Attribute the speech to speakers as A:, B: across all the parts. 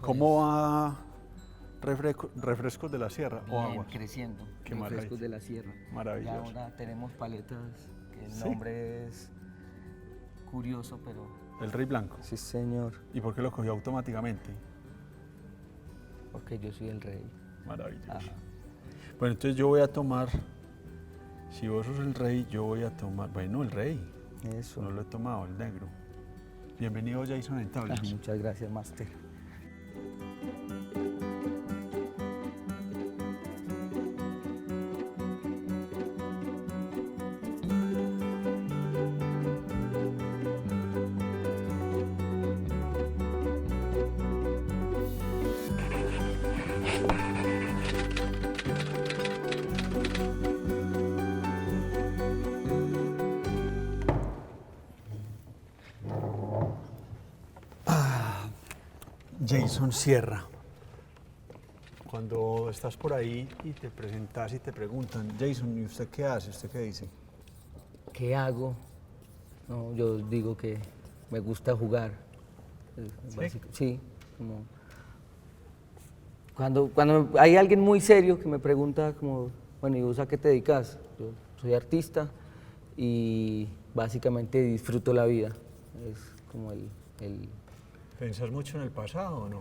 A: ¿Cómo va Refrescos de la Sierra o
B: Bien,
A: Aguas?
B: creciendo.
A: Qué
B: Refrescos
A: maravilla.
B: de la Sierra.
A: Maravilloso.
B: Ya ahora tenemos paletas, que el
A: Sí.
B: nombre es curioso, pero
A: El Rey Blanco.
B: sí, señor,
A: ¿Y por qué lo cogió automáticamente?
B: porque yo soy el rey.
A: Maravilloso.
B: Ajá.
A: Bueno, entonces yo voy a tomar, si vos sos el rey, yo voy a tomar, bueno, el rey,
B: Eso.
A: no lo he tomado, el negro. Bienvenido Jason Entables.
B: Muchas gracias, Master.
A: Jason Sierra. Cuando estás por ahí y te presentas y te preguntan, Jason, ¿y usted qué hace? ¿Usted qué dice?
B: ¿Qué hago? No, yo digo que me gusta jugar. Es básico. Sí, como cuando hay alguien muy serio que me pregunta como, bueno, ¿y vos a qué te dedicas? Yo soy artista y básicamente disfruto la vida. Es como el
A: ¿Pensás mucho en el pasado o no?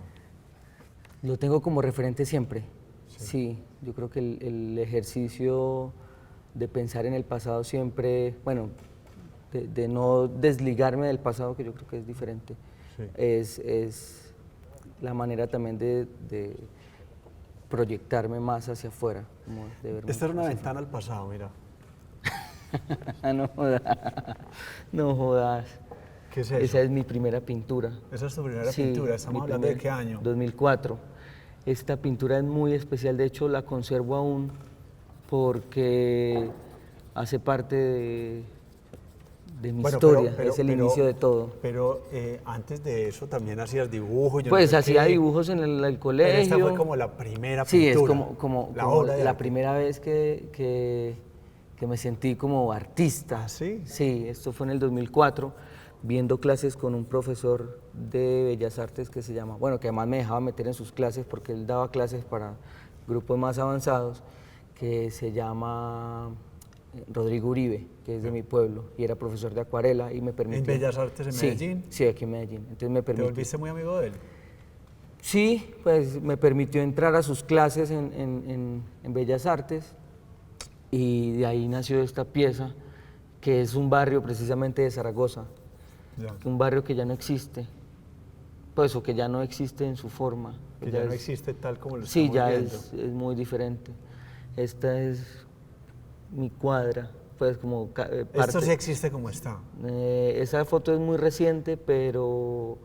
B: lo tengo como referente siempre. Sí, yo creo que el ejercicio de pensar en el pasado siempre, bueno, de no desligarme del pasado, que yo creo que es diferente,
A: Sí.
B: es la manera también de proyectarme más hacia afuera. Como de verme
A: Esta es una
B: hacia
A: ventana al pasado, mira.
B: afuera. No jodas, no jodas.
A: ¿Qué es eso?
B: Esa es mi primera pintura.
A: Esa es tu primera
B: Sí,
A: pintura. ¿Estamos
B: mi
A: hablando de
B: primer-
A: qué año?
B: 2004. Esta pintura es muy especial, de hecho la conservo aún porque hace parte de mi
A: Bueno,
B: historia, es el inicio de todo.
A: Pero antes de eso también hacías dibujos. yo no
B: Pues
A: sé
B: hacía
A: qué.
B: dibujos en el colegio.
A: Pero esta fue como la primera
B: Sí,
A: pintura.
B: es como
A: la obra de
B: la
A: arte.
B: primera vez que me sentí como artista.
A: ¿Ah, sí?
B: Sí, esto fue en el 2004, viendo clases con un profesor de Bellas Artes que se llama, bueno, que además me dejaba meter en sus clases porque él daba clases para grupos más avanzados, que se llama Rodrigo Uribe, que es de mi pueblo, y era profesor de acuarela y me permitió...
A: ¿En Bellas Artes en
B: Sí,
A: Medellín?
B: sí, aquí en Medellín. Entonces me
A: ¿Te
B: permitió...
A: volviste muy amigo de él?
B: Sí, pues me permitió entrar a sus clases en Bellas Artes y de ahí nació esta pieza, que es un barrio precisamente de Zaragoza,
A: Ya.
B: un barrio que ya no existe, pues o que ya no existe en su forma.
A: Que ya no existe tal como lo
B: Sí,
A: estamos
B: ya
A: viendo.
B: es muy diferente. Esta es mi cuadra, pues como
A: Esto sí existe como está.
B: esa foto es muy reciente, pero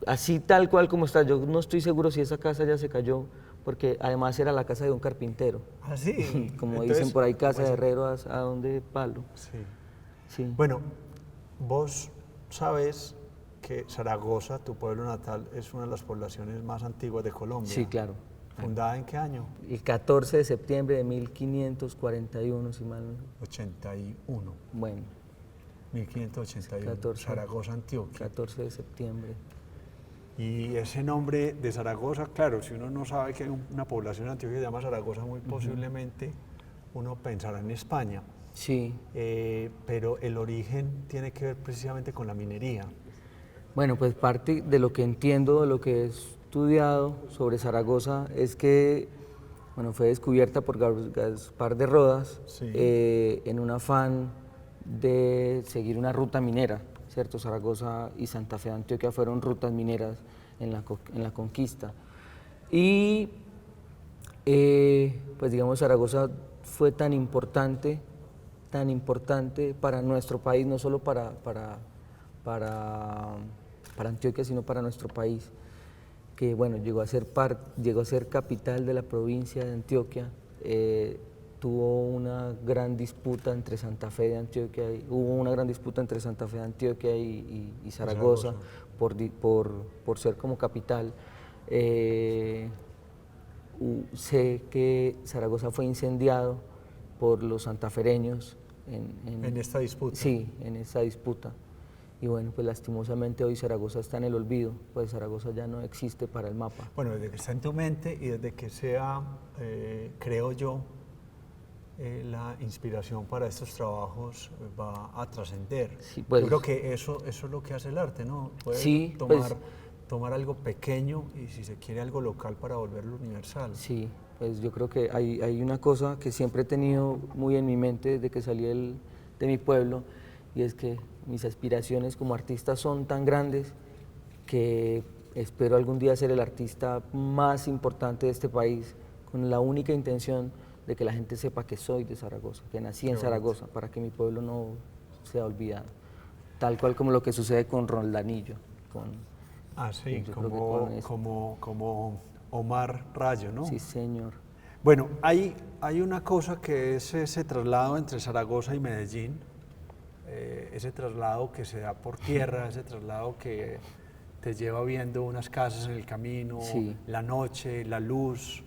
B: así tal cual como está. Yo no estoy seguro si esa casa ya se cayó, porque además era la casa de un carpintero.
A: Ah, sí.
B: Como
A: Entonces,
B: dicen por ahí, casa
A: pues,
B: de herrero, ¿a dónde palo?
A: Sí.
B: Sí.
A: Bueno, vos sabes que Zaragoza, tu pueblo natal, es una de las poblaciones más antiguas de Colombia.
B: Sí, claro.
A: ¿Fundada en qué año?
B: El 14 de septiembre de 1541, si mal no.
A: 81.
B: Bueno,
A: 1581.
B: 14.
A: Zaragoza, Antioquia.
B: 14 de septiembre.
A: Y ese nombre de Zaragoza, claro, si uno no sabe que hay una población en Antioquia que se llama Zaragoza, muy posiblemente uno pensará en España.
B: Sí.
A: Pero el origen tiene que ver precisamente con la minería.
B: Bueno, pues parte de lo que entiendo, de lo que he estudiado sobre Zaragoza, es que bueno, fue descubierta por Gaspar de Rodas
A: Sí.
B: en un afán de seguir una ruta minera, ¿cierto? Zaragoza y Santa Fe de Antioquia fueron rutas mineras en la conquista. Y pues digamos, Zaragoza fue tan importante para nuestro país, no solo para Antioquia, sino para nuestro país, que bueno, llegó a ser capital de la provincia de Antioquia, tuvo una gran disputa entre Santa Fe de Antioquia, hubo una gran disputa entre Santa Fe de Antioquia y Zaragoza por ser como capital. Sé que Zaragoza fue incendiado por los santafereños
A: En esta disputa.
B: Sí, en esa disputa. Y bueno, pues lastimosamente hoy Zaragoza está en el olvido, pues Zaragoza ya no existe para el mapa.
A: Bueno, desde que está en tu mente y desde que sea, creo yo, la inspiración para estos trabajos va a trascender.
B: Sí, pues,
A: yo creo que eso es lo que hace el arte, ¿no? Puede
B: sí,
A: tomar algo pequeño y si se quiere algo local para volverlo universal.
B: Sí, pues yo creo que hay una cosa que siempre he tenido muy en mi mente desde que salí de mi pueblo, y es que mis aspiraciones como artista son tan grandes que espero algún día ser el artista más importante de este país, con la única intención de que la gente sepa que soy de Zaragoza, que nací en Zaragoza, para que mi pueblo no sea olvidado. Tal cual como lo que sucede con Roldanillo.
A: Sí, como Omar Rayo, ¿no?
B: Sí, señor.
A: Bueno, hay una cosa que es ese traslado entre Zaragoza y Medellín, ese traslado que se da por tierra, ese traslado que te lleva viendo unas casas en el camino,
B: sí.
A: la noche, la luz.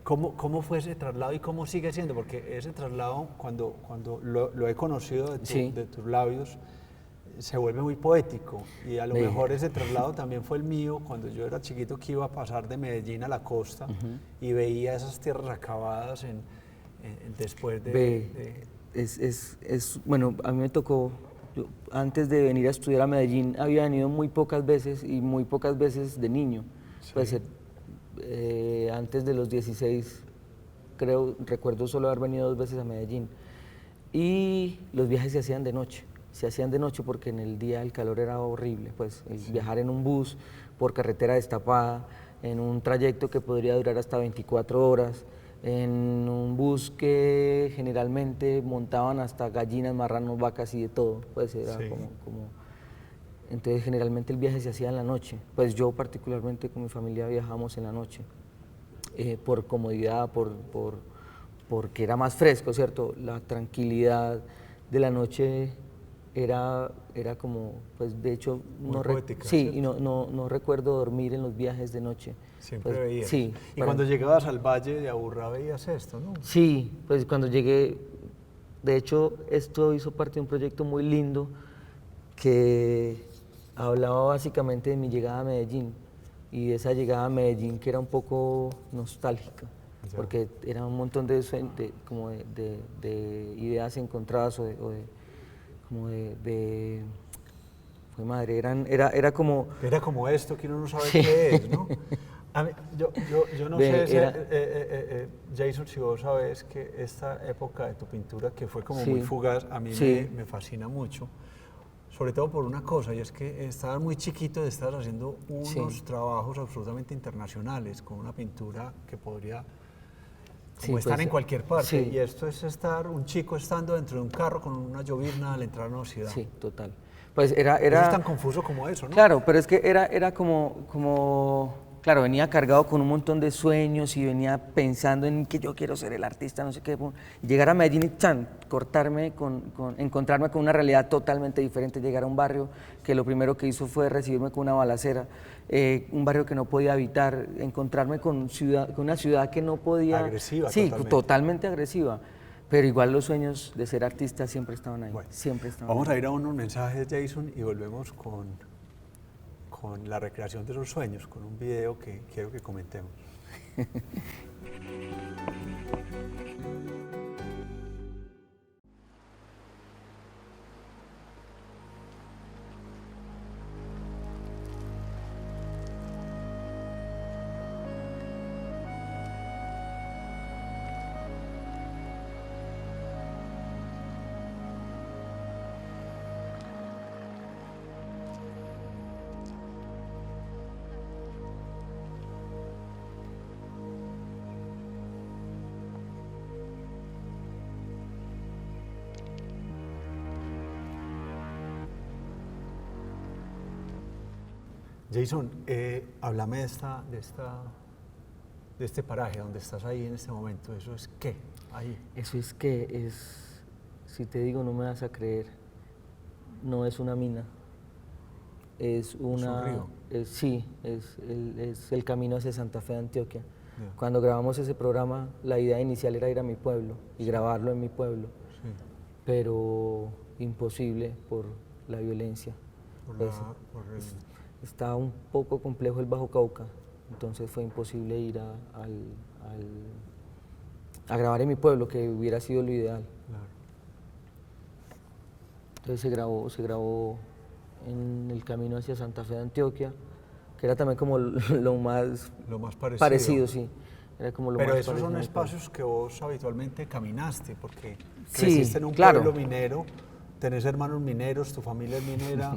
A: ¿Cómo fue ese traslado y cómo sigue siendo? Porque ese traslado, cuando lo he conocido de tus labios, se vuelve muy poético, y a lo mejor ese traslado también fue el mío cuando yo era chiquito, que iba a pasar de Medellín a la costa y veía esas tierras acabadas después
B: bueno, a mí me tocó, antes de venir a estudiar a Medellín, había venido muy pocas veces y muy pocas veces de niño. Sí. Pues, antes de los 16, recuerdo solo haber venido 2 veces a Medellín, y los viajes se hacían de noche. Se hacían de noche porque en el día el calor era horrible, pues viajar en un bus por carretera destapada, en un trayecto que podría durar hasta 24 horas, en un bus que generalmente montaban hasta gallinas, marranos, vacas y de todo, pues era como... Entonces generalmente el viaje se hacía en la noche, pues yo particularmente con mi familia viajamos en la noche, por comodidad, porque era más fresco, ¿cierto? La tranquilidad de la noche era como, pues de hecho,
A: poética,
B: sí,
A: ¿cierto?
B: Y no recuerdo dormir en los viajes de noche.
A: Siempre
B: pues,
A: veías.
B: Sí.
A: Y cuando llegabas al Valle de Aburrá veías esto, ¿no?
B: Sí, pues cuando llegué, de hecho, esto hizo parte de un proyecto muy lindo que hablaba básicamente de mi llegada a Medellín, y de esa llegada a Medellín que era un poco nostálgica, porque era un montón de ideas encontradas fue madre, era como...
A: Era como esto que uno no sabe qué es, ¿no? A mí, yo no sé, Jason, si vos sabes que esta época de tu pintura, que fue como muy fugaz, a mí me fascina mucho, sobre todo por una cosa, y es que estabas muy chiquito y estabas haciendo unos trabajos absolutamente internacionales, con una pintura que podría... como estar en cualquier parte, y esto es un chico estando dentro de un carro con una llovizna al entrar a una ciudad.
B: Sí, total. Pues era...
A: Eso es tan confuso como eso, ¿no?
B: Claro, pero es que era como... Claro, venía cargado con un montón de sueños y venía pensando en que yo quiero ser el artista, no sé qué. Llegar a Medellín y encontrarme con una realidad totalmente diferente, llegar a un barrio que lo primero que hizo fue recibirme con una balacera, un barrio que no podía habitar, encontrarme con una ciudad que no podía...
A: Agresiva,
B: sí, totalmente agresiva. Pero igual los sueños de ser artista siempre estaban ahí, siempre estaban
A: Vamos
B: ahí.
A: a ir a unos mensajes, Jason, y volvemos con la recreación de esos sueños, con un video que quiero que comentemos. Jason, háblame de este paraje donde estás ahí en este momento. ¿Eso es qué? Ahí.
B: Eso si te digo no me vas a creer, no es una mina, es una...
A: ¿Es un río?
B: Sí, es el camino hacia Santa Fe de Antioquia. Cuando grabamos ese programa, la idea inicial era ir a mi pueblo y grabarlo en mi pueblo, pero imposible por la violencia.
A: Por
B: Está un poco complejo el Bajo Cauca, entonces fue imposible ir a grabar en mi pueblo, que hubiera sido lo ideal.
A: Claro.
B: Entonces se grabó en el camino hacia Santa Fe de Antioquia, que era también como lo más parecido, sí. Era como lo
A: Pero
B: más
A: esos son
B: parecido
A: espacios que vos habitualmente caminaste, porque
B: sí,
A: creciste en un
B: claro.
A: pueblo minero, tenés hermanos mineros, tu familia es minera.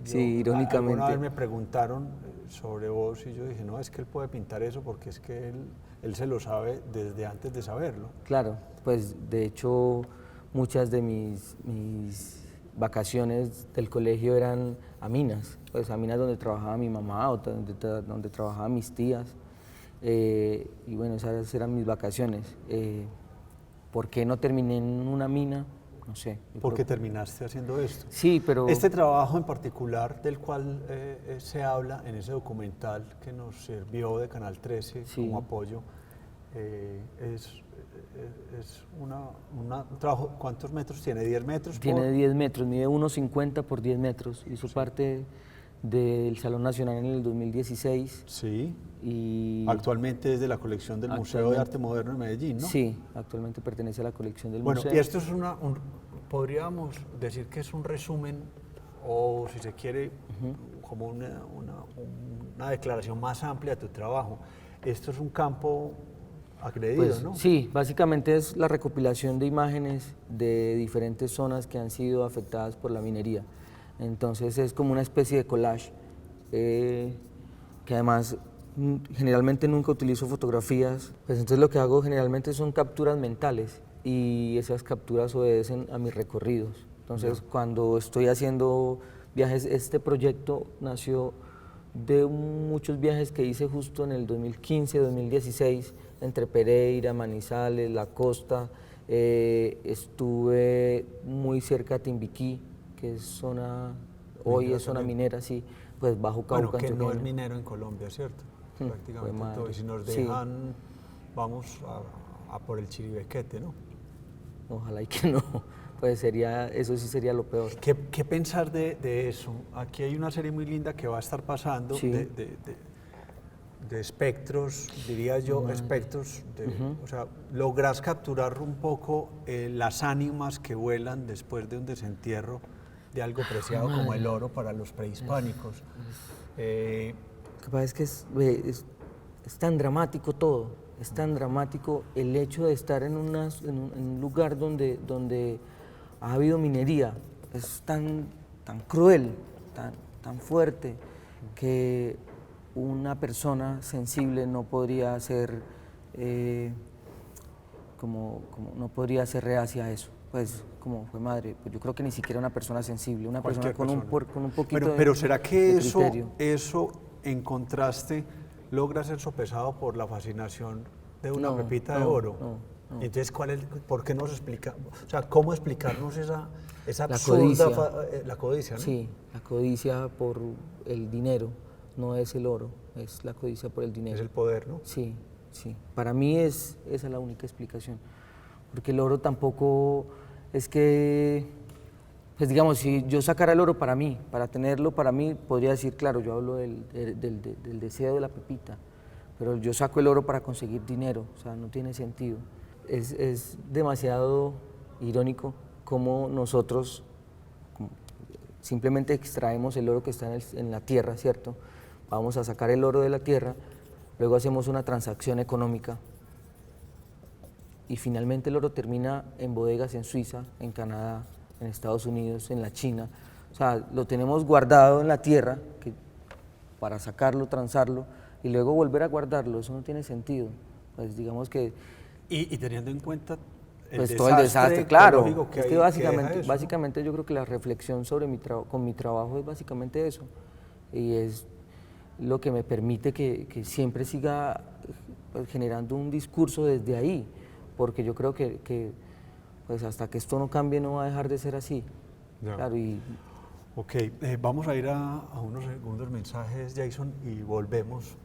B: Sí, irónicamente.
A: Alguna vez me preguntaron sobre vos y yo dije, no, es que él puede pintar eso porque es que él se lo sabe desde antes de saberlo.
B: Claro, pues de hecho muchas de mis vacaciones del colegio eran a minas, pues a minas donde trabajaba mi mamá o donde trabajaban mis tías. Y bueno, esas eran mis vacaciones. ¿Por qué no terminé en una mina? No sé.
A: Porque terminaste haciendo esto.
B: Sí, pero...
A: Este trabajo en particular del cual se habla en ese documental que nos sirvió de Canal 13 sí. como apoyo, es un trabajo, ¿cuántos metros tiene? ¿10 metros?
B: Tiene 10 metros, mide 1,50 por 10 metros. Hizo sí. parte del Salón Nacional en el 2016.
A: Sí. Y actualmente es de la colección del Museo de Arte Moderno de Medellín, ¿no?
B: Sí, actualmente pertenece a la colección del
A: museo.
B: museo.
A: Y esto es podríamos decir que es un resumen, o si se quiere, como una declaración más amplia de tu trabajo. Esto es un campo agredido, pues, ¿no?
B: Sí, básicamente es la recopilación de imágenes de diferentes zonas que han sido afectadas por la minería. Entonces es como una especie de collage, que además generalmente nunca utilizo fotografías, pues entonces lo que hago generalmente son capturas mentales y esas capturas obedecen a mis recorridos. Entonces cuando estoy haciendo viajes, este proyecto nació de muchos viajes que hice justo en el 2015, 2016, entre Pereira, Manizales, La Costa, estuve muy cerca de Timbiquí, que es zona, hoy es zona minera, sí, pues Bajo Cauca.
A: Bueno, que no es minero en Colombia, ¿cierto? Prácticamente todo. Y si nos dejan, sí. Vamos a por el Chiribiquete, ¿no?
B: Ojalá y que no, pues eso sí sería lo peor.
A: ¿Qué pensar de eso? Aquí hay una serie muy linda que va a estar pasando sí. de espectros, diría yo, espectros, o sea, logras capturar un poco las ánimas que vuelan después de un desentierro de algo preciado como el oro para los prehispánicos.
B: Lo que pasa es que es tan dramático todo, es tan dramático el hecho de estar en un lugar donde ha habido minería, es tan cruel, tan fuerte, que una persona sensible no podría ser no podría ser reacia a eso. Pues como fue madre, pues yo creo que ni siquiera una persona sensible, una persona con un poquito
A: pero ¿será que eso en contraste logra ser sopesado por la fascinación de una pepita de oro? No. Entonces, ¿por qué nos explica? O sea, ¿cómo explicarnos esa absurda la codicia, ¿no?
B: Sí, la codicia por el dinero, no es el oro, es la codicia por el dinero.
A: Es el poder, ¿no?
B: Sí, sí. Para mí esa es la única explicación. Porque el oro tampoco es que, pues digamos, si yo sacara el oro para mí, para tenerlo para mí, podría decir, claro, yo hablo del deseo de la pepita, pero yo saco el oro para conseguir dinero, o sea, no tiene sentido. Es demasiado irónico cómo nosotros simplemente extraemos el oro que está en la tierra, ¿cierto? Vamos a sacar el oro de la tierra, luego hacemos una transacción económica, y finalmente el oro termina en bodegas en Suiza, en Canadá, en Estados Unidos, en la China. O sea, lo tenemos guardado en la tierra para sacarlo, transarlo y luego volver a guardarlo. Eso no tiene sentido. Pues digamos que...
A: Y teniendo en cuenta
B: pues todo el desastre, claro. Es que básicamente yo creo que la reflexión sobre con mi trabajo es básicamente eso. Y es lo que me permite que siempre siga pues, generando un discurso desde ahí. Porque yo creo que pues hasta que esto no cambie no va a dejar de ser así.
A: Ya.
B: Claro,
A: Ok, vamos a ir a unos segundos mensajes, Jason, y volvemos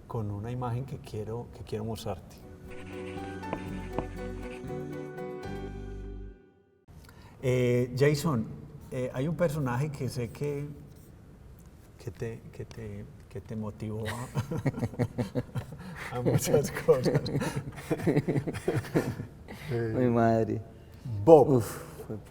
A: con una imagen que quiero mostrarte. Jason, hay un personaje que sé que te motivó a muchas cosas.
B: Mi madre.
A: Bob,
B: Uf,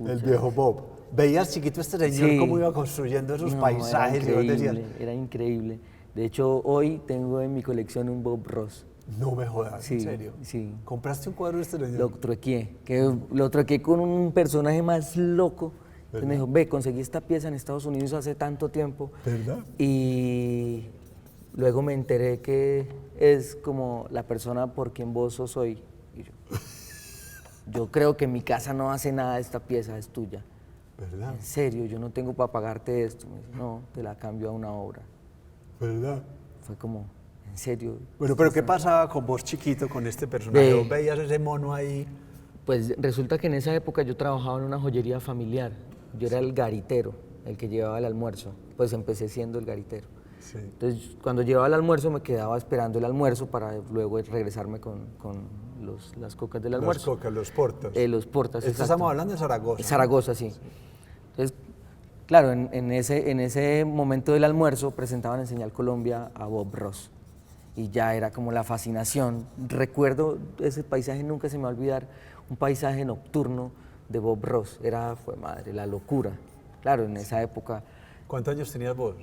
A: el viejo Bob. ¿Veías chiquito este señor
B: Sí.
A: cómo iba construyendo esos
B: No,
A: paisajes? Y vos decías,
B: era increíble. De hecho, hoy tengo en mi colección un Bob Ross.
A: no me jodas,
B: Sí,
A: ¿en serio?
B: sí.
A: ¿Compraste un cuadro de este señor?
B: Lo truequé con un personaje más loco. Entonces me
A: ¿Verdad?
B: dijo, ve, conseguí esta pieza en Estados Unidos hace tanto tiempo.
A: ¿Verdad?
B: Y luego me enteré que es como la persona por quien vos sos hoy. Y yo creo que mi casa no hace nada de esta pieza, es tuya.
A: ¿Verdad?
B: En serio, yo no tengo para pagarte esto. Me dice, no, te la cambio a una obra.
A: ¿Verdad?
B: Fue como, en serio.
A: Bueno, pero ¿qué pasaba con vos chiquito, con este personaje? ¿Vos veías ese mono ahí?
B: Pues resulta que en esa época yo trabajaba en una joyería familiar. Yo era el garitero, el que llevaba el almuerzo. Pues empecé siendo el garitero.
A: Sí.
B: Entonces, cuando llevaba el almuerzo, me quedaba esperando el almuerzo para luego regresarme con las cocas del almuerzo.
A: Los cocas, los portas.
B: Los portas, exacto.
A: Estamos hablando de Zaragoza.
B: Zaragoza, sí. Entonces, claro, en ese momento del almuerzo presentaban en Señal Colombia a Bob Ross. Y ya era como la fascinación. Recuerdo ese paisaje, nunca se me va a olvidar, un paisaje nocturno de Bob Ross. Fue madre, la locura. Claro, en esa época.
A: ¿Cuántos años tenías vos?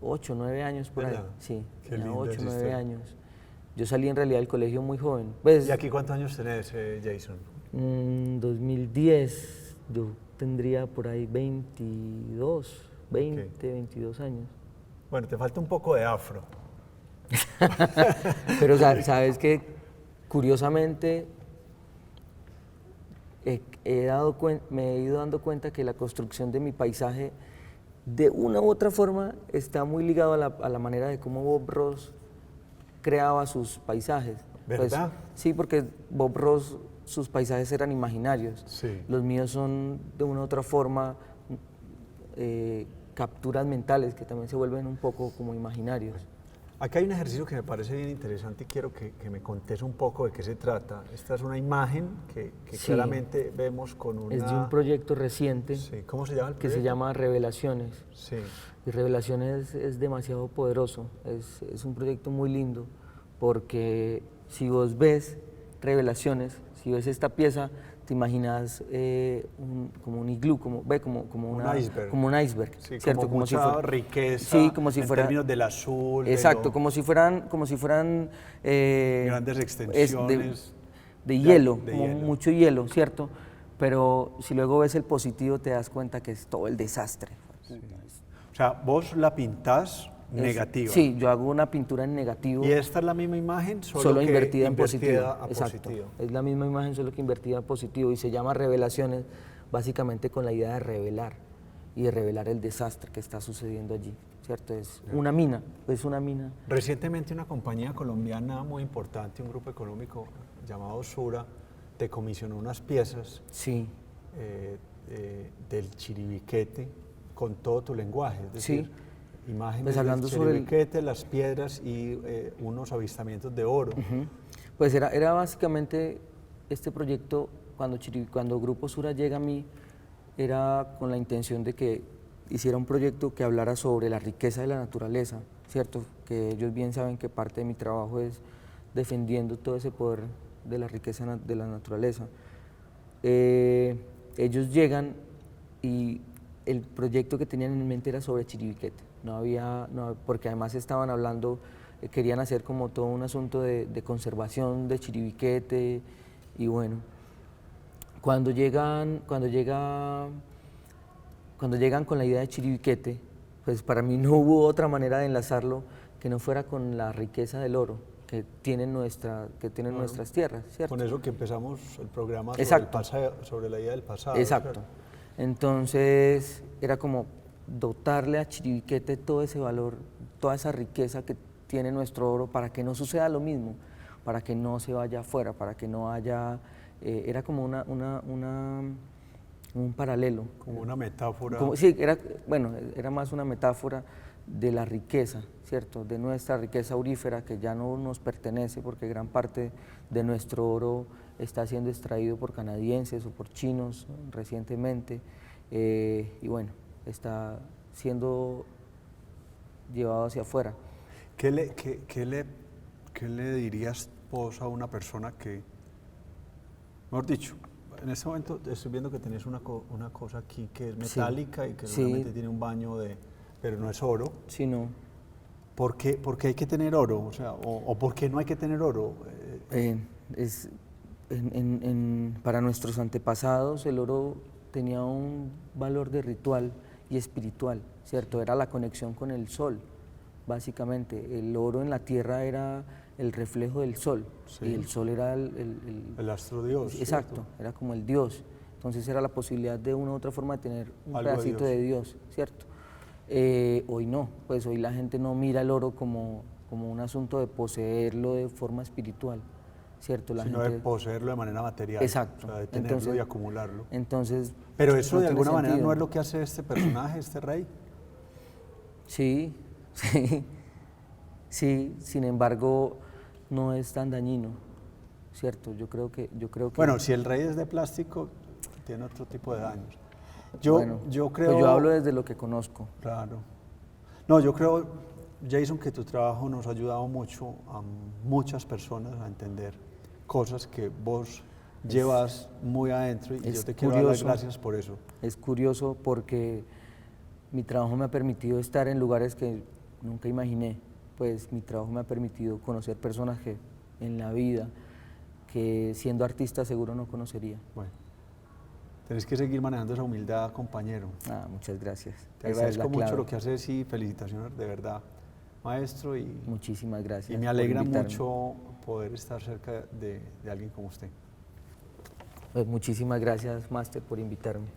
B: 8, 9 años por ahí. Sí,
A: Qué lindo
B: 8,
A: es
B: 9
A: este.
B: años. Yo salí en realidad del colegio muy joven. Pues,
A: ¿Y aquí cuántos años tenés, Jason?
B: 2010 yo tendría por ahí 22, 20,
A: Ok.
B: 22 años.
A: Bueno, te falta un poco de afro.
B: Pero sabes que curiosamente me he ido dando cuenta que la construcción de mi paisaje de una u otra forma está muy ligado a la manera de cómo Bob Ross creaba sus paisajes.
A: ¿Verdad?
B: Pues, sí, porque Bob Ross, sus paisajes eran imaginarios.
A: Sí.
B: Los míos son de una u otra forma capturas mentales que también se vuelven un poco como imaginarios.
A: Acá hay un ejercicio que me parece bien interesante y quiero que me contes un poco de qué se trata. Esta es una imagen que
B: Sí.
A: claramente vemos con una...
B: Es de un proyecto reciente
A: Sí. ¿Cómo se llama el
B: que
A: proyecto?
B: se llama Revelaciones.
A: Sí.
B: Y Revelaciones es demasiado poderoso, es un proyecto muy lindo, porque si vos ves Revelaciones, si ves esta pieza, te imaginas como un iglú, como
A: Un iceberg.
B: como un iceberg,
A: Sí,
B: ¿cierto?
A: como mucha
B: si fuera,
A: riqueza
B: sí, como si
A: en
B: fuera,
A: términos del azul.
B: exacto,
A: de lo-
B: como si fueran
A: grandes extensiones
B: de hielo,
A: de
B: como
A: hielo.
B: mucho hielo, ¿cierto? Pero si luego ves el positivo te das cuenta que es todo el desastre.
A: O sea, vos la pintás negativa.
B: Sí, yo hago una pintura en negativo.
A: Y esta es la misma imagen,
B: Solo
A: que
B: invertida en positivo.
A: a
B: Exacto.
A: positivo.
B: Es la misma imagen, solo que invertida en positivo y se llama Revelaciones, básicamente con la idea de revelar y de revelar el desastre que está sucediendo allí, ¿cierto? Es una mina.
A: Recientemente una compañía colombiana muy importante, un grupo económico llamado Sura, te comisionó unas piezas
B: Sí,
A: del Chiribiquete con todo tu lenguaje, es decir, imágenes
B: Pues hablando
A: del
B: sobre
A: Chiribiquete, las piedras y unos avistamientos de oro.
B: pues era básicamente este proyecto, cuando Grupo Sura llega a mí, era con la intención de que hiciera un proyecto que hablara sobre la riqueza de la naturaleza, ¿cierto? Que ellos bien saben que parte de mi trabajo es defendiendo todo ese poder de la riqueza de la naturaleza. Ellos llegan y el proyecto que tenían en mente era sobre Chiribiquete, porque además estaban hablando, querían hacer como todo un asunto de conservación de Chiribiquete y bueno, cuando llegan con la idea de Chiribiquete, pues para mí no hubo otra manera de enlazarlo que no fuera con la riqueza del oro que tienen nuestras tierras, ¿cierto?
A: Con eso que empezamos el programa sobre,
B: Exacto.
A: sobre la idea del pasado.
B: Exacto.
A: ¿cierto?
B: Entonces era como dotarle a Chiribiquete todo ese valor, toda esa riqueza que tiene nuestro oro para que no suceda lo mismo, para que no se vaya afuera, para que no haya... era como un paralelo.
A: Como una metáfora.
B: Sí, era más una metáfora de la riqueza, ¿cierto? De nuestra riqueza aurífera que ya no nos pertenece porque gran parte de nuestro oro está siendo extraído por canadienses o por chinos recientemente y bueno, está siendo llevado hacia afuera.
A: ¿Qué le dirías vos a una persona que, mejor dicho, en este momento estoy viendo que tenés una cosa aquí que es metálica y que seguramente tiene un baño pero no es oro?
B: Sí, no.
A: ¿Por qué hay que tener oro? O sea, o ¿por qué no hay que tener oro?
B: Para nuestros antepasados el oro tenía un valor de ritual y espiritual, ¿cierto? Era la conexión con el sol, básicamente. El oro en la tierra era el reflejo del sol, sí. Y el sol era
A: el astro dios.
B: Exacto, ¿cierto? Era como el dios. Entonces era la posibilidad de una u otra forma de tener un pedacito de Dios, ¿cierto? Hoy no, pues hoy la gente no mira el oro como un asunto de poseerlo de forma espiritual, ¿cierto?
A: Sino de poseerlo de manera material.
B: Exacto.
A: O sea, de tenerlo y acumularlo.
B: Entonces,
A: pero eso de alguna manera no es lo que hace este personaje, este rey.
B: Sí, sí, sí, sin embargo, no es tan dañino, ¿cierto? Yo creo que...
A: Bueno, si el rey es de plástico, tiene otro tipo de daños. Yo creo...
B: Pues yo hablo desde lo que conozco.
A: Claro. No, yo creo, Jason, que tu trabajo nos ha ayudado mucho a muchas personas a entender cosas que vos llevas muy adentro, y yo te quiero dar las gracias por eso.
B: Es curioso porque mi trabajo me ha permitido estar en lugares que nunca imaginé. Pues mi trabajo me ha permitido conocer personas que en la vida, que siendo artista seguro no conocería.
A: Bueno. Tienes que seguir manejando esa humildad, compañero.
B: Muchas gracias.
A: Te agradezco mucho lo que haces y felicitaciones de verdad, maestro.
B: Muchísimas gracias.
A: Y me alegra mucho poder estar cerca de alguien como usted.
B: Pues muchísimas gracias, máster, por invitarme.